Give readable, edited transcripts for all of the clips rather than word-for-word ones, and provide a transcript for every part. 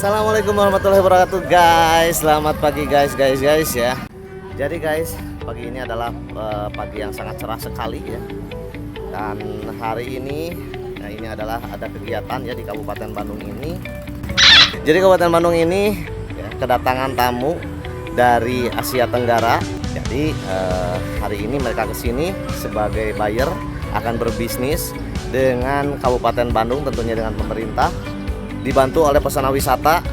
Assalamualaikum warahmatullahi wabarakatuh guys. Selamat pagi guys ya. Jadi guys, pagi ini adalah pagi yang sangat cerah sekali ya. Dan hari ini ini adalah ada kegiatan ya di Kabupaten Bandung ini. Jadi Kabupaten Bandung ini ya, kedatangan tamu dari Asia Tenggara. Jadi hari ini mereka kesini sebagai buyer, akan berbisnis dengan Kabupaten Bandung, tentunya dengan pemerintah, dibantu oleh pesona wisata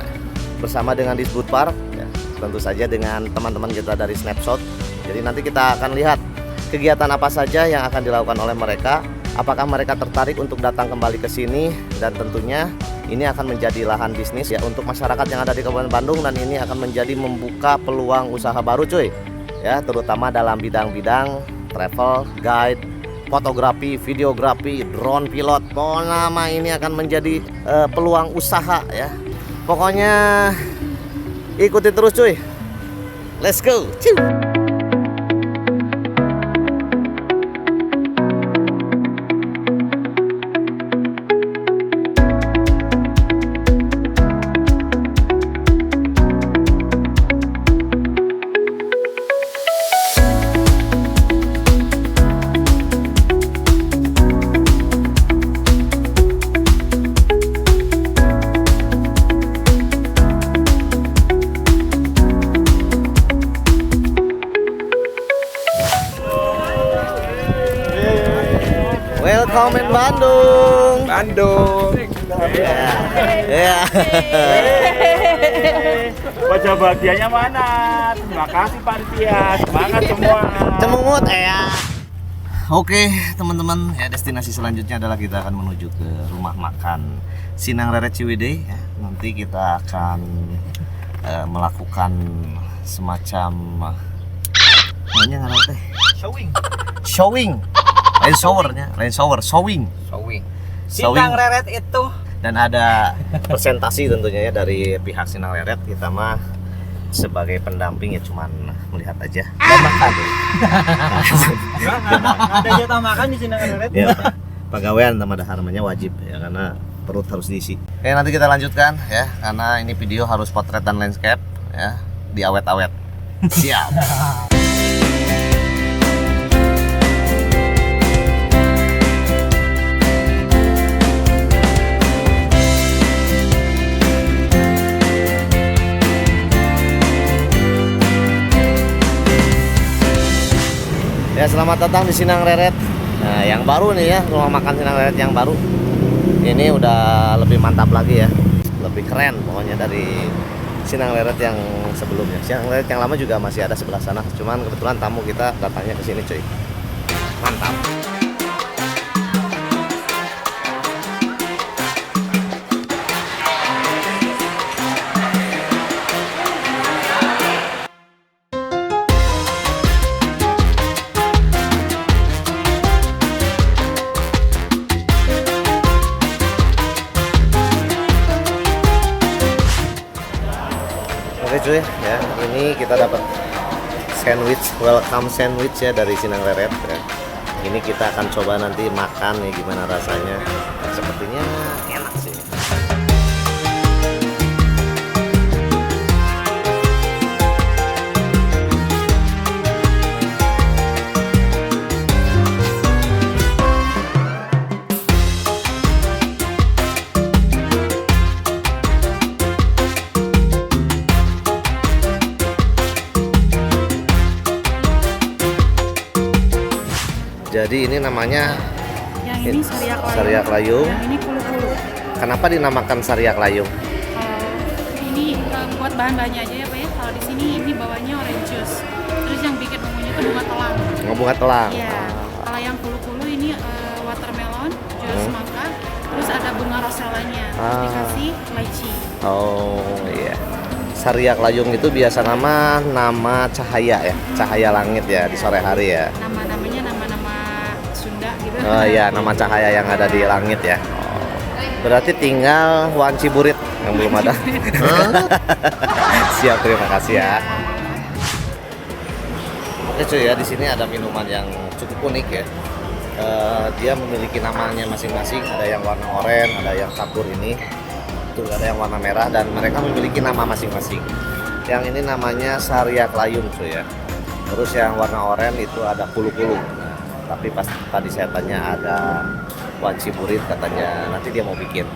bersama dengan Disbudpar ya, tentu saja dengan teman-teman kita dari Snapshot. Jadi nanti kita akan lihat kegiatan apa saja yang akan dilakukan oleh mereka, apakah mereka tertarik untuk datang kembali ke sini, dan tentunya ini akan menjadi lahan bisnis ya untuk masyarakat yang ada di Kabupaten Bandung, dan ini akan menjadi membuka peluang usaha baru cuy ya, terutama dalam bidang-bidang travel, guide, fotografi, videografi, drone pilot. Pokoknya ini akan menjadi peluang usaha ya. Pokoknya ikuti terus cuy. Let's go. Ciu. Welcome in Bandung. Ya. Wajah bahagianya mana? Terima kasih panitia. Semangat semua. Cemungut ya. Oke teman-teman ya, destinasi selanjutnya adalah kita akan menuju ke rumah makan Sinang Reret Ciwidey ya. Nanti kita akan melakukan semacam namanya nggak teh showing showing Sinang Reret itu. dan ada presentasi tentunya ya dari pihak Sinang Reret. Kita mah sebagai pendamping ya cuman melihat aja dan makan. Ada jatah makan di Sinang Reret. Ya, pegawaian sama dahar namanya wajib ya, karena perut harus diisi. Oke, nanti kita lanjutkan ya, karena ini video harus potret dan landscape ya, di awet-awet. Siap. Ya, selamat datang di Sinang Reret. Nah, yang baru nih ya, rumah makan Sinang Reret yang baru. Ini udah lebih mantap lagi ya. Lebih keren pokoknya dari Sinang Reret yang sebelumnya. Sinang Reret yang lama juga masih ada sebelah sana. Cuman kebetulan tamu kita datangnya ke sini, cuy. Mantap. Oke cuy ya, ini kita dapat sandwich, welcome sandwich ya dari Sinang Reret ya. Ini kita akan coba nanti makan nih gimana rasanya. Nah, sepertinya enak sih. Jadi ini namanya yang ini Sariak Layung. Yang ini kulu-kulu. Kenapa dinamakan Sariak Layung? Ini buat bahan-bahannya aja ya Pak ya. Kalau di sini ini bawahnya orange juice. Terus yang bikin bumbunya itu bunga telang. Bunga telang. Iya. Kalau yang kulu-kulu ini watermelon, jus mangga. Terus ada bunga rosellanya. Terus dikasih lychee. Oh iya. Sariak Layung itu biasa nama cahaya ya, cahaya langit ya di sore hari ya. Namanya nama-nama Sunda gitu. Oh iya, nama cahaya yang ada di langit ya. Oh. Berarti tinggal Wan Ciburit yang belum ada. Siap, terima kasih ya. Oke cuy ya, di sini ada minuman yang cukup unik ya. Dia memiliki namanya masing-masing. Ada yang warna oranye, ada yang campur ini. itu, ada yang warna merah dan mereka memiliki nama masing-masing. Yang ini namanya Saria Klayun cuy ya. Terus yang warna oranye itu ada kulu-kulu. Nah, tapi pas tadi saya tanya ada wanci purit, katanya nanti dia mau bikin.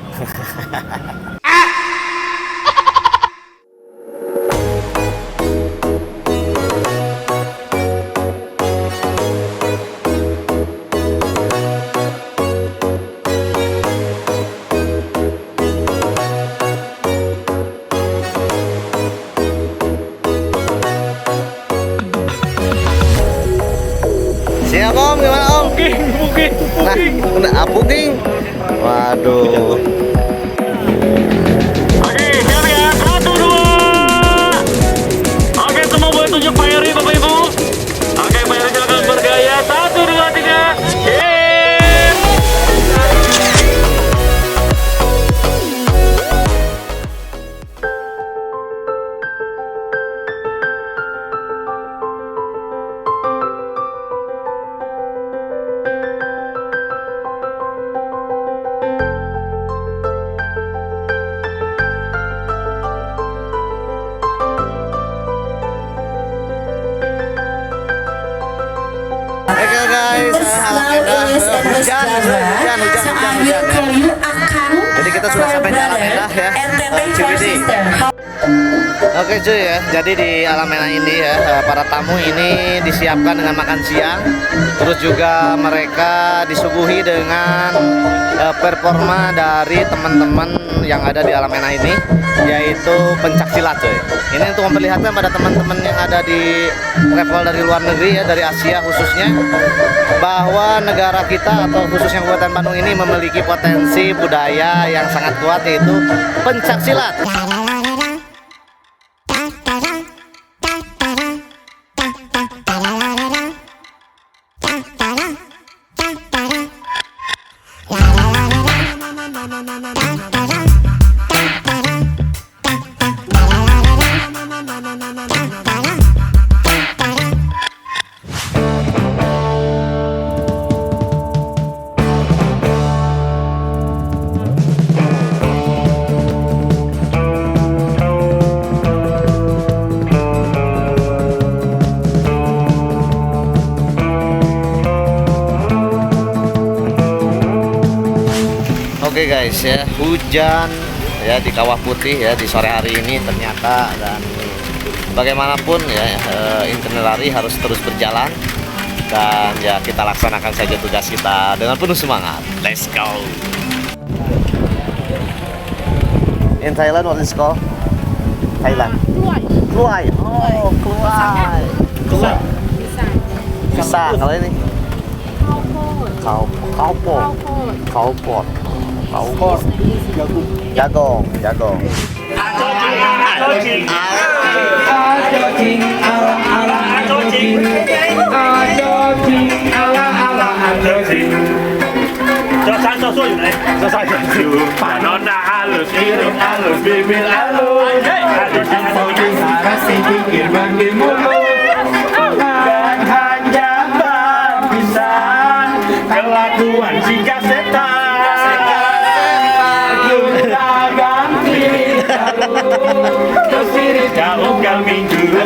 Siap Om, gimana Om? Booking. Nah, booking. Waduh. Oke, siap ya. 1, 2. Oke, semua boleh tunjuk Pak Heri, Bapak Ibu. Oke, Pak Heri silakan bergaya. 1, 2, 3. Oke guys, hujan ya. Jadi kita sudah sampai di Alam Endah ya, Ciwidey. Oke cuy ya, jadi di Alam Endah ini ya, para tamu ini disiapkan dengan makan siang. Terus juga mereka disuguhi dengan performa dari teman-teman yang ada di Alam Endah ini, yaitu pencaksilat cuy. Ini untuk memperlihatkan pada teman-teman yang ada di travel dari luar negeri ya, dari Asia khususnya, bahwa negara kita atau khususnya Kabupaten Bandung ini memiliki potensi budaya yang sangat kuat, yaitu pencaksilat. Oke guys ya, hujan ya di Kawah Putih ya di sore hari ini ternyata, dan bagaimanapun ya itinerary harus terus berjalan dan ya kita laksanakan saja tugas kita dengan penuh semangat. Let's go. In Thailand what is called? Thailand. Kluai. Oh, kluai. Kluai. Pisang. Kalau ini? Kaupot. Jagong. Panona halus, hidung halus, bibir halus, pikir bagi mulut, dan hanya bisa kelakuan si setan. Jauh kami dulu.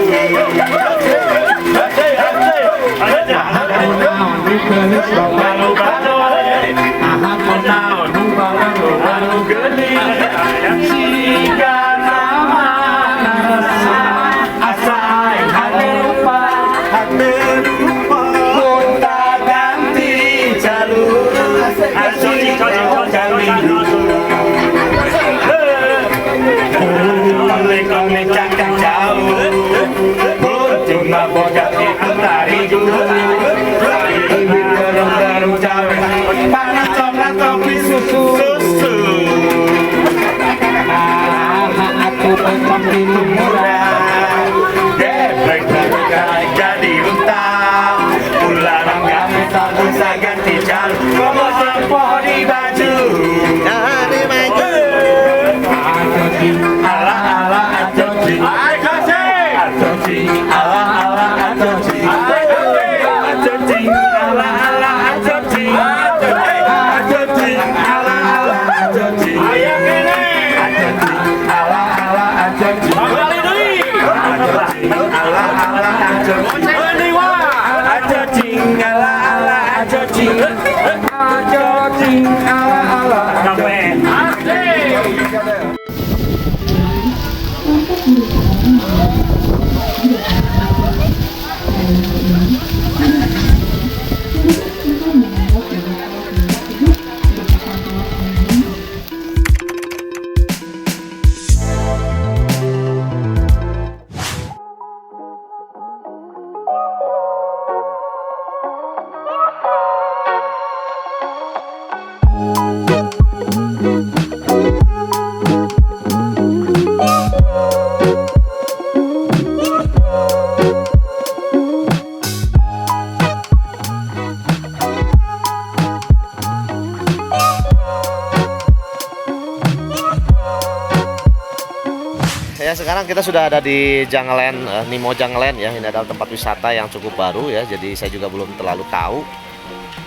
Ya, sekarang kita sudah ada di Jungleland, Nemo Jungleland ya. Ini adalah tempat wisata yang cukup baru ya. Jadi saya juga belum terlalu tahu.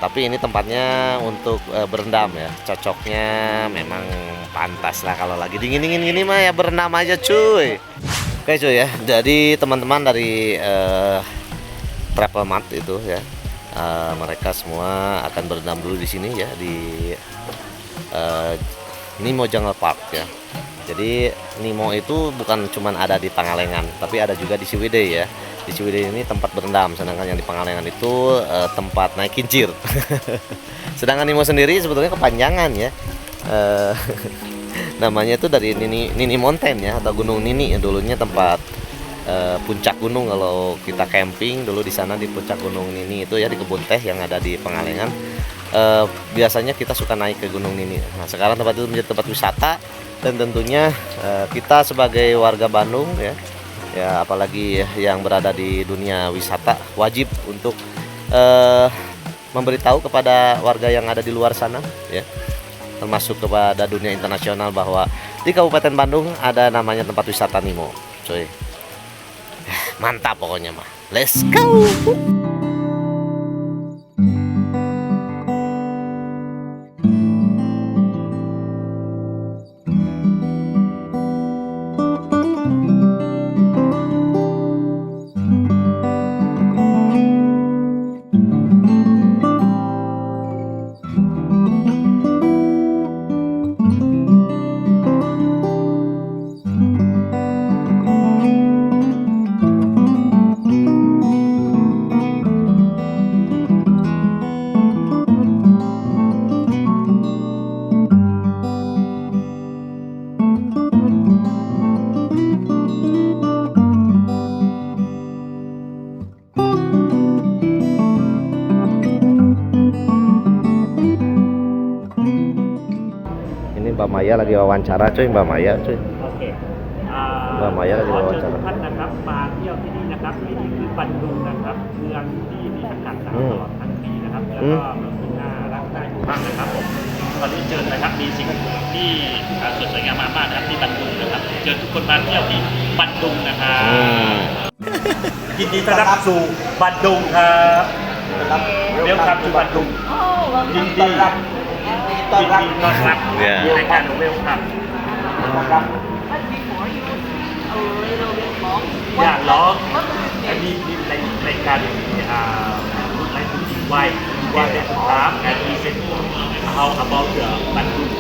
Tapi ini tempatnya untuk berendam ya. Cocoknya memang pantas lah kalau lagi dingin-dingin gini mah ya berenam aja cuy. Oke cuy ya. Jadi teman-teman dari Travel Mart itu ya, mereka semua akan berendam dulu di sini ya di Nemo Jungle Park ya. Jadi Nemo itu bukan cuma ada di Pangalengan, tapi ada juga di Ciwidey ya. Di Ciwidey ini tempat berendam, sedangkan yang di Pangalengan itu tempat naik kincir. Sedangkan Nemo sendiri sebetulnya kepanjangan ya. Namanya itu dari Nini Mountain ya, atau Gunung Nini. Dulunya tempat puncak gunung kalau kita camping dulu di sana di puncak Gunung Nini itu ya, di kebun teh yang ada di Pangalengan. Biasanya kita suka naik ke Gunung Nini. Nah, sekarang tempat itu menjadi tempat wisata. Dan tentunya kita sebagai warga Bandung ya apalagi yang berada di dunia wisata wajib untuk memberitahu kepada warga yang ada di luar sana ya, termasuk kepada dunia internasional bahwa di Kabupaten Bandung ada namanya tempat wisata Nemo, cuy. Mantap pokoknya mah. Let's go. Mbak Maya lagi wawancara cuy, Mbak Maya cuy. Oke. Mbak Maya lagi wawancara. ท่านนะครับมาเที่ยวที่นี่นะครับที่นี่คือบันดุงนะครับเมืองที่มีอากาศหนาวตลอดทั้งปีนะครับแล้วก็เมืองที่น่ารักน่าอยู่มากนะครับผมตอนนี้เชิญนะครับมีสิ่งที่สวยงามมากๆนะครับที่บันดุงนะครับเชิญทุกคนมาเที่ยวที่บันดุงนะครับยินดีต้อนรับสู่บันดุงครับเวลคัมทูบันดุงยินดีต้อนรับในการเวลคัมอยากร้องอันนี้ในการlike to invite the staff and present how about the Bandung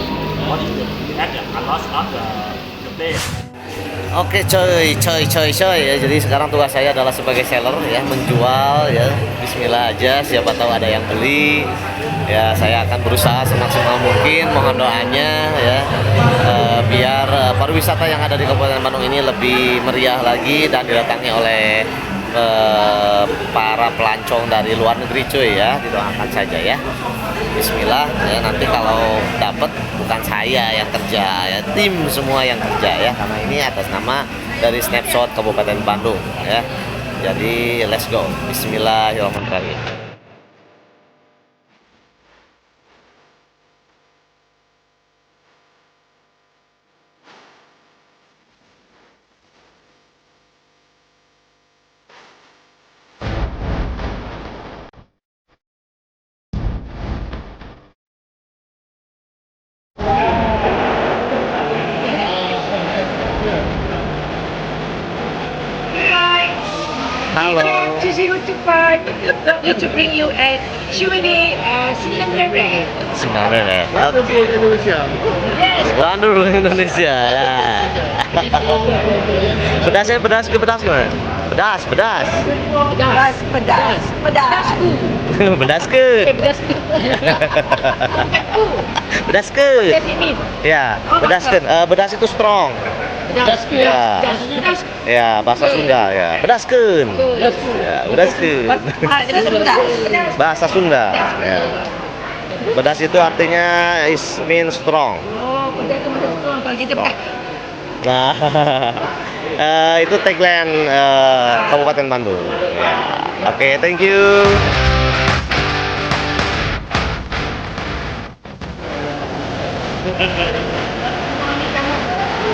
what is the at a lot of the place. Oke coy ya. Jadi sekarang tugas saya adalah sebagai seller ya, menjual ya. Bismillah aja, siapa tahu ada yang beli. Ya saya akan berusaha semaksimal mungkin, mohon doanya ya, biar pariwisata yang ada di Kabupaten Bandung ini lebih meriah lagi dan didatangi oleh para pelancong dari luar negeri cuy ya. Didoakan saja ya. Bismillah ya, nanti kalau dapat bukan saya yang kerja ya, tim semua yang kerja ya, karena ini atas nama dari Snapshot Kabupaten Bandung ya. Jadi let's go. Bismillahirrahmanirrahim. Hello. 205 to bring you a Chiwidey Sinang Rere. Sinang Rere. Yes. Bandung Indonesia ya. Pedasnya pedas gimana? Pedas. Pedaskeun. Ya, pedaskeun. Pedas itu strong. Ya. Ya, bahasa Sunda ya. Pedaskeun. Ya, pedaskeun. Bahasa Sunda. Ya. Pedas itu artinya mean strong. Oh, pedas itu strong. Kalau gitu Nah, itu tagline Kabupaten Bandung. Ya. Oke, thank you.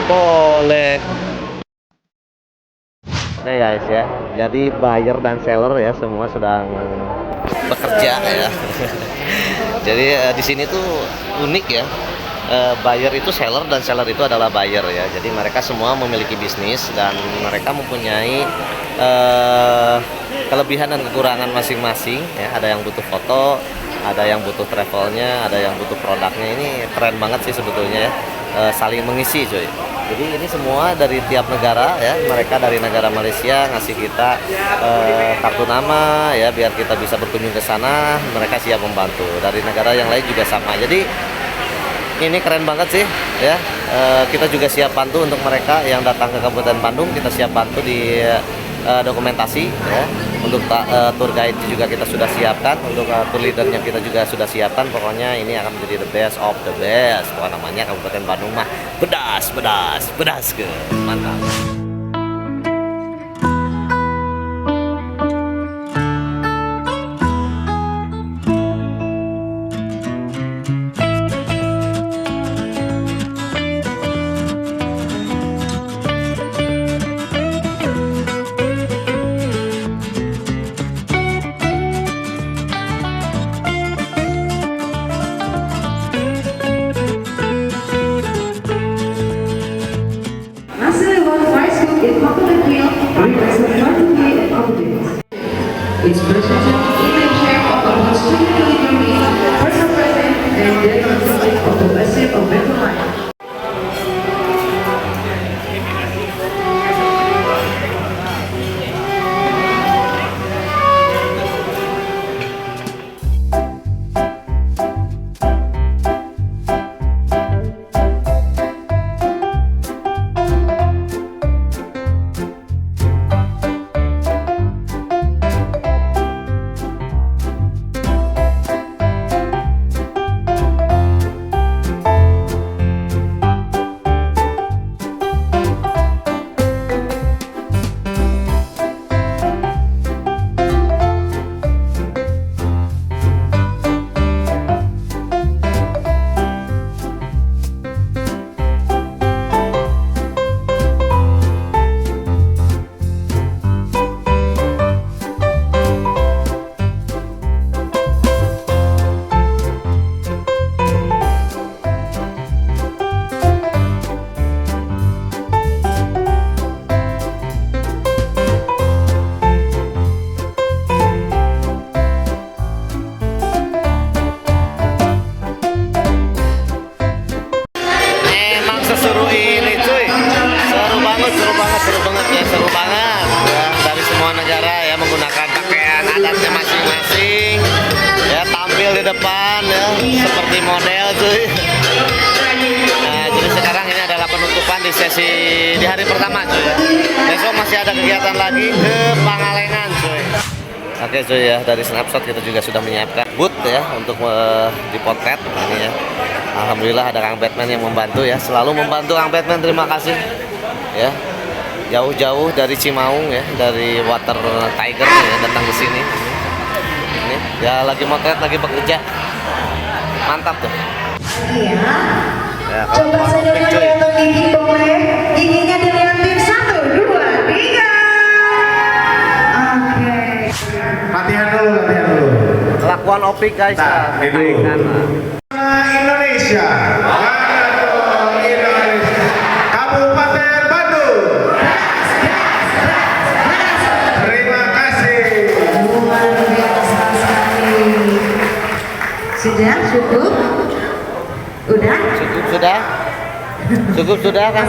Boleh. Nah guys ya, jadi buyer dan seller ya semua sedang bekerja ya. Jadi di sini tuh unik ya. Buyer itu seller dan seller itu adalah buyer ya. Jadi mereka semua memiliki bisnis dan mereka mempunyai kelebihan dan kekurangan masing-masing ya. Ada yang butuh foto, ada yang butuh travelnya, ada yang butuh produknya. Ini keren banget sih sebetulnya ya. Saling mengisi cuy. Jadi ini semua dari tiap negara ya. Mereka dari negara Malaysia ngasih kita kartu nama ya biar kita bisa berkunjung ke sana. Mereka siap membantu. Dari negara yang lain juga sama. Jadi ini keren banget sih ya. Kita juga siap bantu untuk mereka yang datang ke Kabupaten Bandung. Kita siap bantu di dokumentasi ya. Untuk tour guide juga kita sudah siapkan. Untuk tour leadernya kita juga sudah siapkan. Pokoknya ini akan menjadi the best of the best. Pokoknya namanya Kabupaten Bandung mah pedas ke mantap. Its president, image chair of our student delivery, person present, and general public of the Western of Better Life. adatnya masing-masing ya, tampil di depan ya seperti model cuy. Nah, jadi sekarang ini adalah penutupan di sesi di hari pertama cuy ya. Besok masih ada kegiatan lagi ke Pangalengan cuy. Oke cuy ya, dari Snapshot kita juga sudah menyiapkan booth ya untuk dipotret ini ya. Alhamdulillah ada Kang Batman yang membantu ya, selalu membantu Kang Batman, terima kasih ya. Jauh-jauh dari Cimaung ya, dari Water Tiger ya, datang ke sini. Ini ya lagi motret, lagi bekerja. Mantap tuh. Iya. Ya, coba saja untuk gigi boleh. Giginya dilihatin 1, 2, 3. Oke. Latihan dulu. Kelakuan opik guys. Nah, itu. Indonesia. Kabupaten Bandung. Terima kasih. Luar biasa sekali. Sudah cukup? Udah? Cukup sudah. Cukup sudah kan?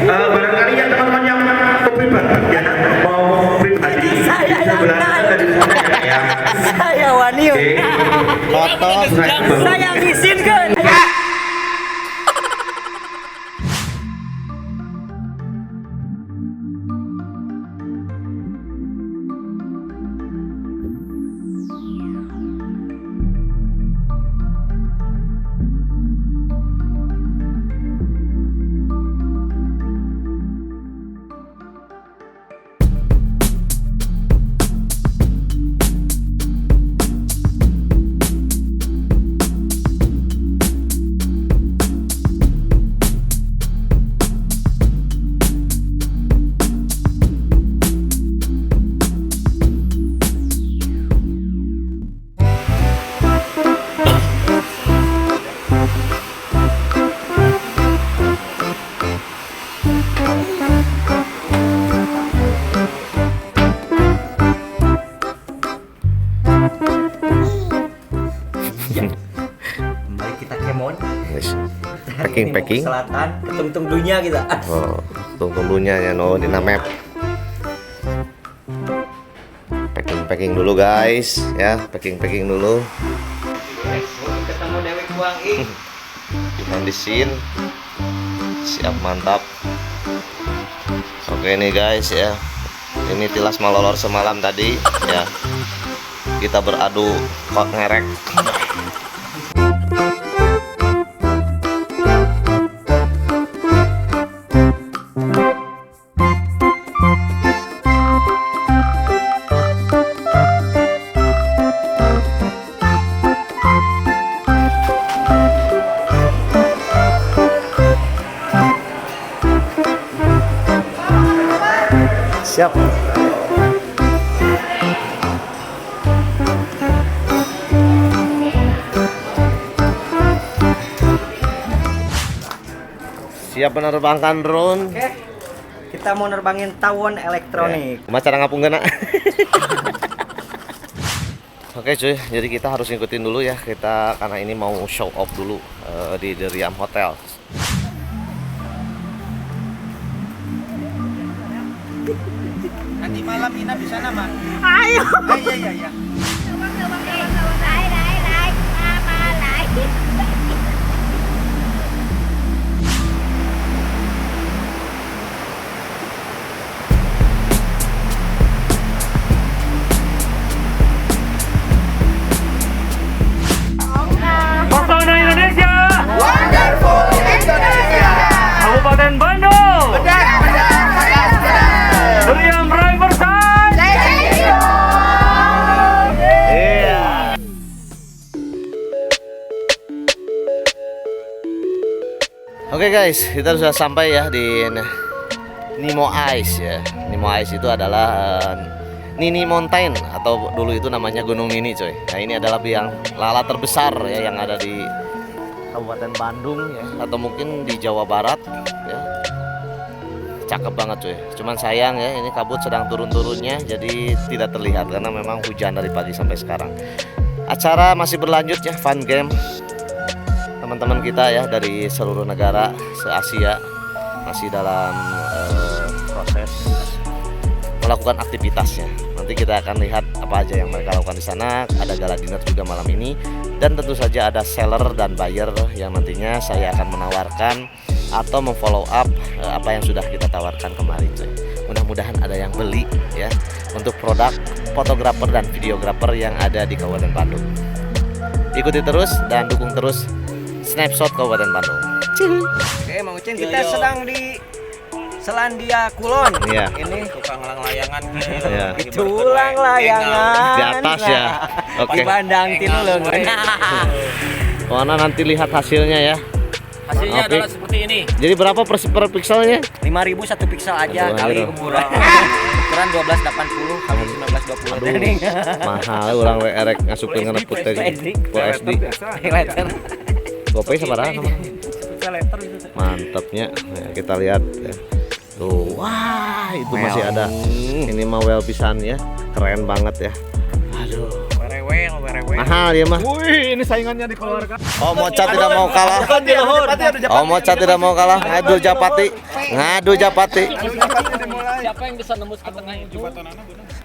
Barangkali ya teman-teman yang pribadi ya mau pribadi sebelah dari sana ya. Saya wani. Foto. Saya ngizinkan. Kembali kita kemon. Packing. Selatan, ketung-tung dunia kita. Oh, tunggu-tunggunya ya no di map. Packing dulu guys, ya packing dulu. Ketemu Dewi Kuang ih. Behind the scene. Siap mantap. Oke nih guys ya. Ini tilas malolor semalam tadi ya. Kita beradu kok ngerek. Siap. Siap menerbangkan drone. Oke. Kita mau nerbangin tawon elektronik. Mas cara ngapung gana. Oke cuy, jadi kita harus ngikutin dulu ya. Kita karena ini mau show off dulu di The Riam Hotel. Nanti malam Ina di sana, Mak. Ayo. Iya. Pesona Indonesia. Wonderful Indonesia. Kabupaten Bandung. Riam Riverside. Iya. Oke guys, kita sudah sampai ya di Nemo Ice ya. Nemo Ice itu adalah Nini Mountain atau dulu itu namanya Gunung Nini coy. Nah ini adalah biang lala terbesar ya yang ada di Kabupaten Bandung ya atau mungkin di Jawa Barat ya. Cakep banget cuy. Cuman sayang ya ini kabut sedang turun-turunnya jadi tidak terlihat karena memang hujan dari pagi sampai sekarang. Acara masih berlanjut ya, fun game. Teman-teman kita ya dari seluruh negara se-Asia masih dalam proses melakukan aktivitasnya. Nanti kita akan lihat apa aja yang mereka lakukan di sana. Ada gala dinner juga malam ini dan tentu saja ada seller dan buyer yang nantinya saya akan menawarkan atau memfollow up apa yang sudah kita tawarkan kemarin cuy. Mudah-mudahan ada yang beli ya untuk produk fotografer dan videografer yang ada di Kabupaten Bandung. Ikuti terus dan dukung terus Snapshot Kabupaten Bandung. Oke, Mang Ucin, kita sedang di Selandia Kulon. Iya. Ini tukang layangan Iya. tulang layangan. Di atas ya. Oke. Di Bandang tinu leung. Pokoknya nanti lihat hasilnya ya. hasilnya Oke. adalah seperti ini. Jadi berapa per pixelnya? 5.000 satu pixel aja Aduh, kali aduh. ukuran. Ukuran 1280 kali 1920 tadi. Mahal orang we erek ngasukeun kana putih Full SD. Letter. Gopay sabaraha nama? Letter itu. Mantapnya. Nah, kita lihat ya. Tuh, wah itu masih ada. Ini mah well pisan ya. Keren banget ya. Aduh. Mahal dia mah. Wih, ini saingannya dikeluarkan. Oh Mocha tidak mau kalah. Oh Mocha tidak mau kalah. Ngadu Japati. Ngadu Japati. Siapa yang bisa nembus ke tengah itu?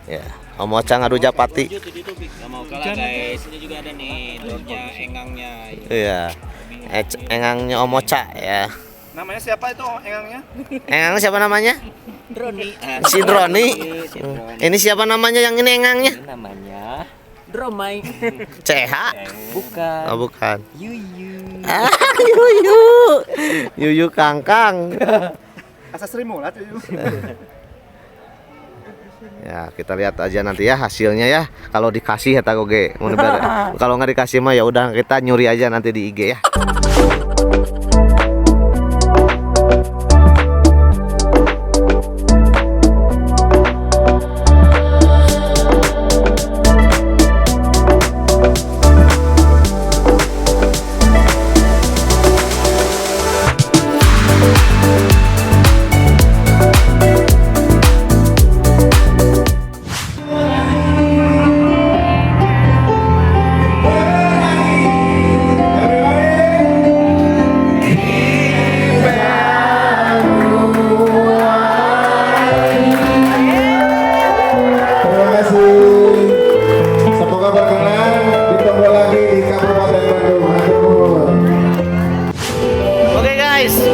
Ya. Oh Mocha ngadu Japati. Gak mau kalah guys. Ini juga ada nih dropnya engangnya. Iya. Engangnya Om Mocha ya. Namanya siapa itu engangnya? Engang siapa namanya? Droni. Si Droni. Ini siapa namanya yang ini engangnya? Namanya Dromai. CH. Bukan. Oh bukan. Yuyu. Ah, Yuyu. Yuyu Kangkang. Asa Sri Mulat itu. Ya, kita lihat aja nanti ya hasilnya ya. Kalau dikasih ya tagoge. Kalau nggak dikasih mah ya udah kita nyuri aja nanti di IG ya.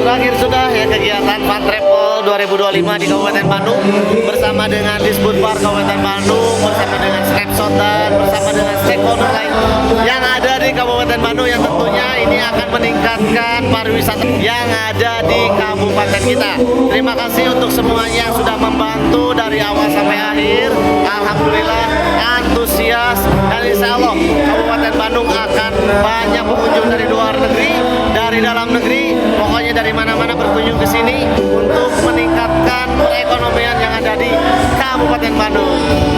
Berakhir sudah ya kegiatan Fun Travel 2025 di Kabupaten Bandung bersama dengan Disbudpar Kabupaten Bandung, bersama dengan Snapshot dan bersama dengan stakeholder lain yang ada di Kabupaten Bandung yang tentunya ini akan meningkatkan pariwisata yang ada di kabupaten kita. Terima kasih untuk semuanya yang sudah membantu dari awal sampai akhir. Alhamdulillah antusias dan insya Allah Kabupaten Bandung akan banyak pengunjung dari luar negeri, dari dalam negeri, pokoknya dari mana-mana berkunjung ke sini untuk meningkatkan perekonomian yang ada di Kabupaten Bandung.